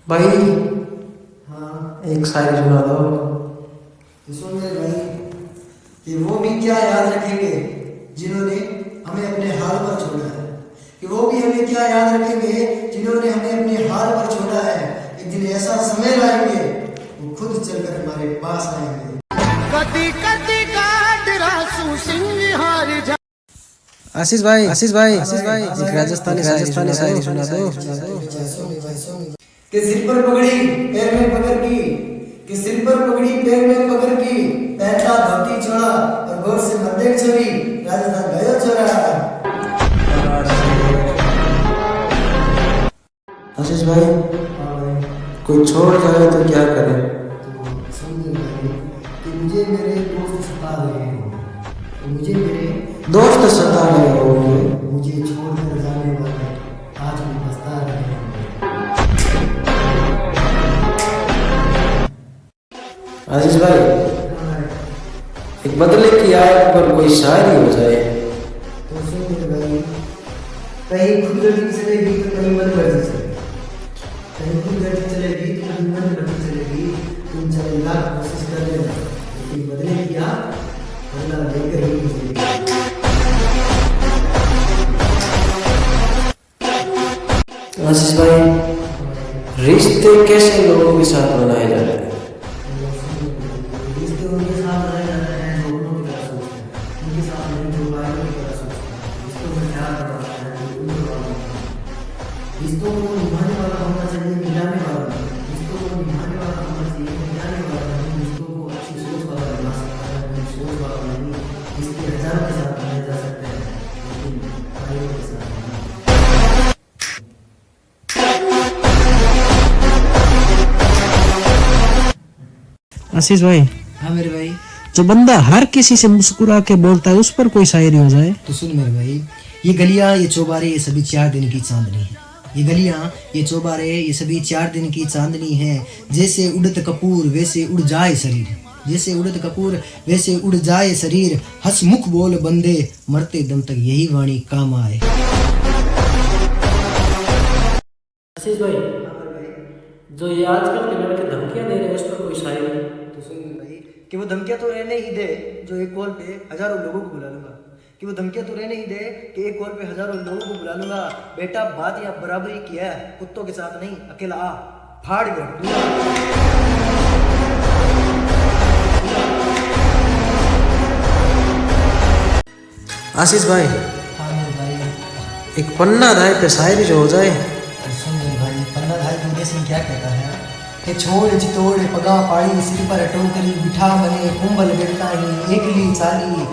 भाई हाँ एक शायरी सुना दो। तो सुन मेरे भाई कि वो भी क्या याद रखेंगे जिन्होंने हमें अपने हाल पर छोड़ा है। कि वो भी हमें क्या याद रखेंगे जिन्होंने हमें अपने हाल पर छोड़ा है। एक दिन ऐसा समय लाएंगे वो खुद चलकर हमारे पास आएंगे। कदी कदी काट रासू सिंहार जा। आशीष भाई एक राजस्थानी शायरी सुना दो। कि सिर पर पगड़ी पैर में पकड़ की, कि सिर पर पगड़ी पैर में पकड़ की, पहनता धोती चोला और गौर से मध्यक छवि, राजस्थान गयो चोरा। आशीष भाई कोई छोड़ जाए तो क्या करें? तो समझ भाई कि मुझे मेरे दोस्त सता रहे हैं, तो मुझे मेरे दोस्त सता रहे होंगे, मुझे छोड़कर जाने वाले आज भी पछता रहे हैं। आशीष भाई एक बदले की आग पर कोई शायरी हो जाए। तो सुन मेरे भाई, कहीं खुद गलती चलेगी तो कहीं मन गलती चलेगी, कहीं खुद गलती चलेगी तो कहीं मन गलती चलेगी। तुम चाहे लाख कोशिश कर लेना लेकिन बदले की आग बदला लेकर ही गुजरेगी। आशीष भाई रिश्ते कैसे लोगों के साथ बनाए जाते हैं? रिश्ते उनके साथ बनाए जाते हैं जो उन्होंने की तरह सोचते हैं, उनके साथ नहीं जो वायरों की तरह सोचते हैं। रिश्तों में प्यार बढ़ाता है जो उम्र वाला होता है। रिश्तों को निभाने वाला होना चाहिए, मिलाने वाला नहीं। रिश्तों को निभाने वाला होना चाहिए, मिलाने वाला नहीं। रिश्तों को अच्छी सोच वाला बना सकता है, बुरी सोच वाला नहीं। रिश्ते हजारों के साथ बनाए जा सकते हैं लेकिन वायरों के साथ नहीं। आशीष भाई हाँ मेरे भाई, जो बंदा हर किसी से मुस्कुरा के बोलता है उस पर कोई शायरी हो जाए। तो सुन मेरे भाई, ये गलियां ये चौबारे ये सभी 4 दिन की चांदनी है। ये गलियां ये चौबारे ये सभी 4 दिन की चांदनी है। जैसे उड़त कपूर वैसे उड़ जाए शरीर, जैसे उड़त कपूर वैसे उड़ जाए शरीर। हंसमुख बोल बंदे मरते दम तक यही वाणी काम आए। आशीष भाई जो ये आजकल के लड़के धमकियां दे रहे हैं उस पर कोई शायरी? तो सुन भाई कि वो धमकियां तो रहने ही दे जो एक कॉल पे हजारों लोगों को बुला लूंगा। कि वो धमकियां तो रहने ही दे कि एक कॉल पे हजारों लोगों को बुला लूंगा। बेटा बात या बराबरी की है, कुत्तों के साथ नहीं, अकेला आ फाड़ कर दूंगा। आशीष भाई हाँ मेरे भाई, एक पन्ना धाय पे शायरी जो हो जाए। तो सुन मेरे भाई, पन्ना धाई दूल्हे सिंह क्या कहता है कि छोड़ चितोड़ पगा पाड़ी, सिर पर टोकरी बिठा मने कुंभल गिरता ही एकली चाली।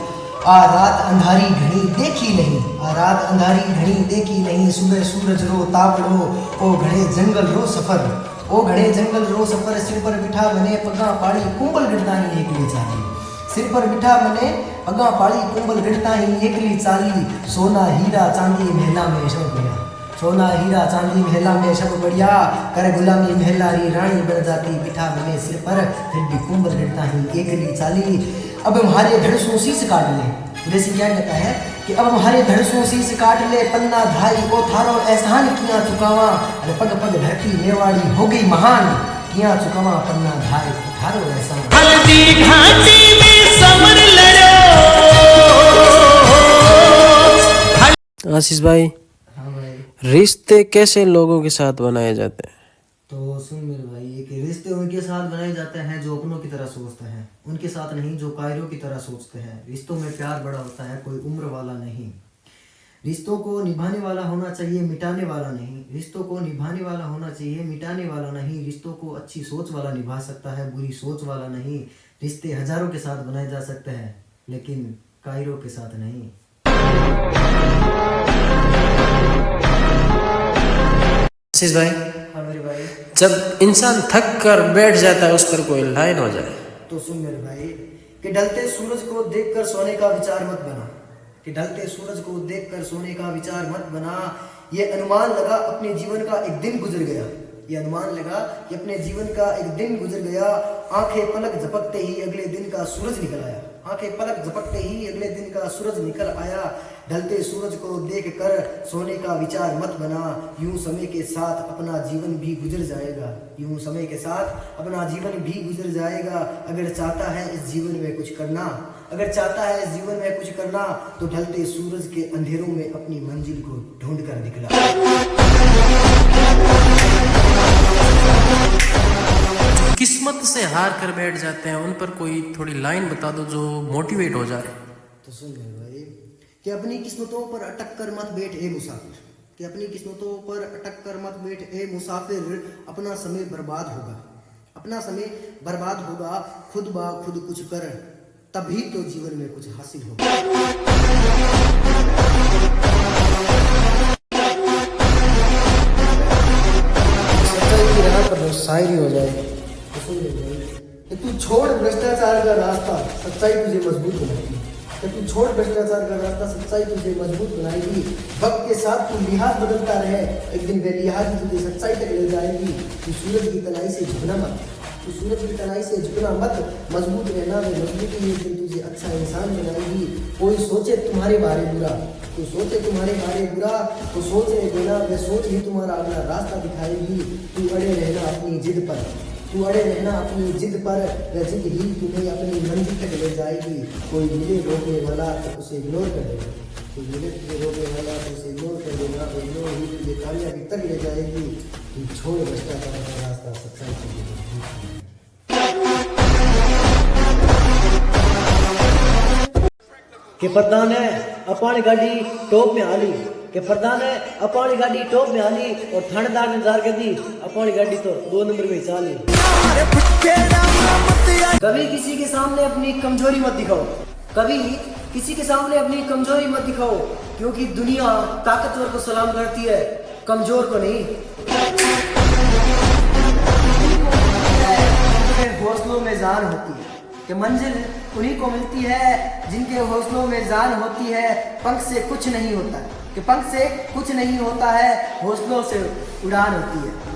आ रात अंधारी घड़ी देखी नहीं, आ रात अंधारी घड़ी देखी नहीं। सुबह सूरज रो तावड़ो ओ घड़े जंगल रो सफर, ओ घड़े जंगल रो सफर। सिर पर बिठा मने पगा पाड़ी कुंभल गिरता ही एकली चाली। सिर पर बिठा मने पगा पाड़ी कुंभल गिरता ही एकली चाली। सोना हीरा चांदी महला में सब बढ़िया, सोना हीरा चांदी महला में सब बढ़िया। कर गुलामी महलारी रानी बन जाती, बिठा बने सिर पर फिर भी कुंभल गिरता ही एकली चाली। अब हमारे धड़सों शीश काट ले, जैसे क्या कहता है कि अब हमारे धड़सों शीश काट ले। पन्ना धाई को थारो एहसान किया चुकावा, अरे पग पग धरती मेवाड़ी हो गई महान। किया चुकावा पन्ना धाई को थारो एहसान। हल्दी घाटी में समर लड़ो। आशीष भाई हाँ भाई, रिश्ते कैसे लोगों के साथ बनाए जाते हैं? तो सुन मेरे भाई, एक रिश्ते उनके साथ बनाए जाते हैं जो अपनों की तरह सोचते हैं, उनके साथ नहीं जो कायरों की तरह सोचते हैं। रिश्तों में प्यार बड़ा होता है, कोई उम्र वाला नहीं। रिश्तों को निभाने वाला होना चाहिए, मिटाने वाला नहीं। रिश्तों को निभाने वाला होना चाहिए, मिटाने वाला नहीं। रिश्तों को अच्छी सोच वाला निभा सकता है, बुरी सोच वाला नहीं। रिश्ते हजारों के साथ बनाए जा सकते हैं लेकिन कायरों के साथ नहीं। आशीष भाई हाँ मेरे भाई, जब इंसान थक कर बैठ जाता है उस पर कोई लाइन हो जाए। तो सुन मेरे भाई कि ढलते सूरज को देखकर सोने का विचार मत बना, कि ढलते सूरज को देखकर सोने का विचार मत बना। ये अनुमान लगा अपने जीवन का एक दिन गुजर गया, ये अनुमान लगा कि अपने जीवन का एक दिन गुजर गया। आंखें पलक झपकते ही अगले दिन का सूरज निकल आया। आंखें पलक झपकते ही अगले दिन का सूरज निकल आया। ढलते सूरज को देख कर सोने का विचार मत बना, यूं समय के साथ अपना जीवन भी गुजर जाएगा। यूं समय के साथ अपना जीवन भी गुजर जाएगा। अगर चाहता है इस जीवन में कुछ करना, अगर चाहता है इस जीवन में कुछ करना, तो ढलते सूरज के अंधेरों में अपनी मंजिल को ढूंढ कर दिखला। किस्मत से हार कर बैठ जाते हैं, उन पर कोई थोड़ी लाइन बता दो जो मोटिवेट हो जाए। तो सुन मेरे भाई कि अपनी किस्मतों पर अटक कर मत बैठ ए मुसाफिर, कि अपनी किस्मतों पर अटक कर मत बैठ ए मुसाफिर। अपना समय बर्बाद होगा, अपना समय बर्बाद होगा। खुद ब खुद कुछ कर, तभी तो जीवन में कुछ हासिल होगा। सच्चाई की राह पर शायरी हो जाए। कि तू छोड़ भ्रष्टाचार का रास्ता, सच्चाई तुझे मजबूत बनाएगी। कि तू छोड़ भ्रष्टाचार का रास्ता, सच्चाई तुझे मजबूत बनाएगी। वक्त के साथ तू लिहाज बदलता रहे, एक दिन बेलिहाजी तुझे सच्चाई तक ले जाएगी। तू सूरज की तलाई से झुकना मत, तू सूरज की तलाई से झुकना मत, मजबूत रहना। वे मजबूती एक दिन तुझे अच्छा इंसान बनाएगी। कोई सोचे तुम्हारे बारे बुरा, तो सोचे तुम्हारे बारे बुरा, तो सोचे देना वे सोच ही तुम्हारा अगला रास्ता दिखाएगी। तू अड़े रहना अपनी जिद पर, तू अड़े रहना अपनी जिद पर, वह जिद ही तुम्हें अपनी मंजिल तक ले जाएगी। कोई मिले रोकने वाला तो उसे इग्नोर कर देना, कोई मिले तुझे रोकने वाला तो उसे इग्नोर कर देना। तो इग्नोर ही तुझे कामयाबी तक ले जाएगी। तू छोड़ भ्रष्टाचार का रास्ता, सच्चाई के लिए के प्रधान है अपानी गाड़ी टॉप में आली, के प्रधान है अपानी गाड़ी टॉप में आली, और थानेदार ने जार कर दी अपानी गाड़ी तो 2 नंबर में चाली। कभी किसी के सामने अपनी कमजोरी मत दिखाओ, कभी किसी के सामने अपनी कमजोरी मत दिखाओ, क्योंकि दुनिया ताकतवर को सलाम करती है, कमजोर को नहीं। हौसलों में जान होती है कि मंजिल उन्हीं को मिलती है जिनके हौसलों में जान होती है। पंख से कुछ नहीं होता, कि पंख से कुछ नहीं होता है, हौसलों से उड़ान होती है।